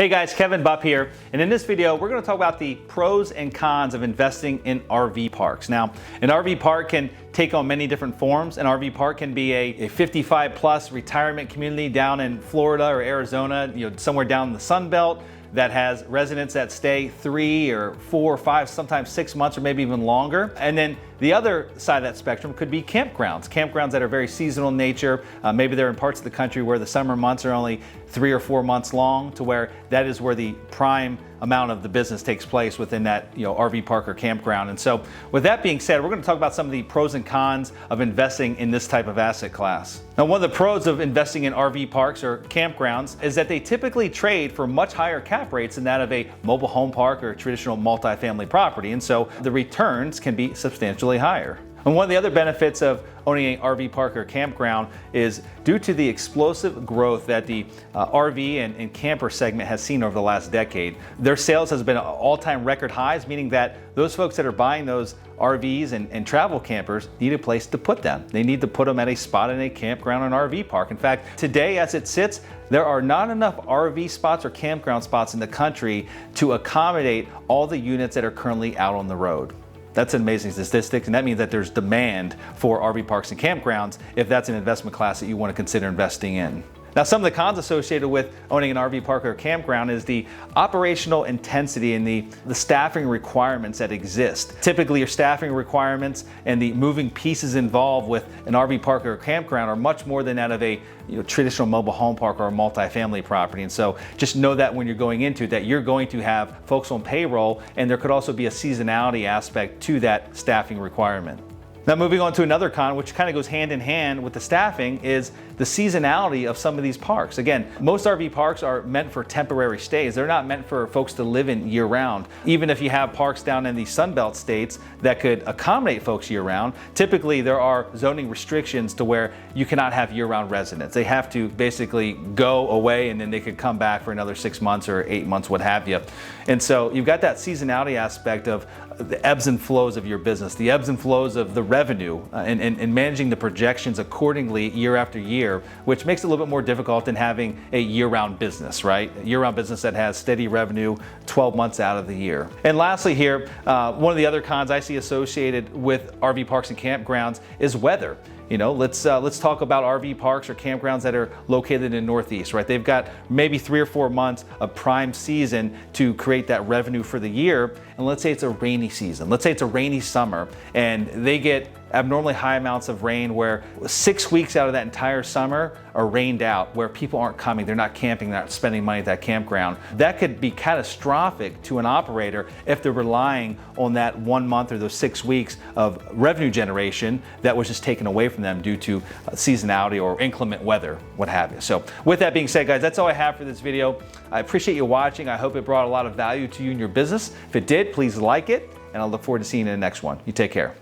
Hey guys, Kevin Bupp here, and in this video we're going to talk about the pros and cons of investing in RV parks. Now, an RV park can take on many different forms. An RV park can be a 55 plus retirement community down in Florida or Arizona, somewhere down in the Sun Belt, that has residents that stay 3 or 4 or 5, sometimes 6 months or maybe even longer. And then the other side of that spectrum could be campgrounds that are very seasonal in nature. Maybe they're in parts of the country where the summer months are only 3 or 4 months long, to where that is where the prime amount of the business takes place within that RV park or campground. And so with that being said, we're going to talk about some of the pros and cons of investing in this type of asset class. Now, one of the pros of investing in RV parks or campgrounds is that they typically trade for much higher cap rates than that of a mobile home park or traditional multifamily property. And so the returns can be substantially higher. And one of the other benefits of owning an RV park or campground is due to the explosive growth that the RV and camper segment has seen over the last decade. Their sales has been all-time record highs, meaning that those folks that are buying those RVs and travel campers need a place to put them. They need to put them at a spot in a campground or an RV park. In fact, today as it sits, there are not enough RV spots or campground spots in the country to accommodate all the units that are currently out on the road. That's an amazing statistic, and that means that there's demand for RV parks and campgrounds if that's an investment class that you want to consider investing in. Now, some of the cons associated with owning an RV park or campground is the operational intensity and the staffing requirements that exist. Typically, your staffing requirements and the moving pieces involved with an RV park or campground are much more than that of a traditional mobile home park or a multifamily property. And so just know that when you're going into that, you're going to have folks on payroll, and there could also be a seasonality aspect to that staffing requirement. Now, moving on to another con, which kind of goes hand in hand with the staffing, is the seasonality of some of these parks. Again, most RV parks are meant for temporary stays. They're not meant for folks to live in year-round. Even if you have parks down in the Sun Belt states that could accommodate folks year-round, typically there are zoning restrictions to where you cannot have year-round residents. They have to basically go away, and then they could come back for another 6 months or 8 months, what have you. And so you've got that seasonality aspect of the ebbs and flows of your business, the ebbs and flows of the revenue, and managing the projections accordingly year after year, which makes it a little bit more difficult than having a year-round business, right? A year-round business that has steady revenue 12 months out of the year. And lastly here, one of the other cons I see associated with RV parks and campgrounds is weather. Let's talk about RV parks or campgrounds that are located in the Northeast, right? They've got maybe 3 or 4 months of prime season to create that revenue for the year. And let's say it's a rainy season. Let's say it's a rainy summer, and they get abnormally high amounts of rain where 6 weeks out of that entire summer are rained out, where people aren't coming, they're not camping, they're not spending money at that campground. That could be catastrophic to an operator if they're relying on that 1 month or those 6 weeks of revenue generation that was just taken away from them due to seasonality or inclement weather, what have you. So with that being said, guys, that's all I have for this video. I appreciate you watching. I hope it brought a lot of value to you and your business. If it did, please like it, and I'll look forward to seeing you in the next one. You take care.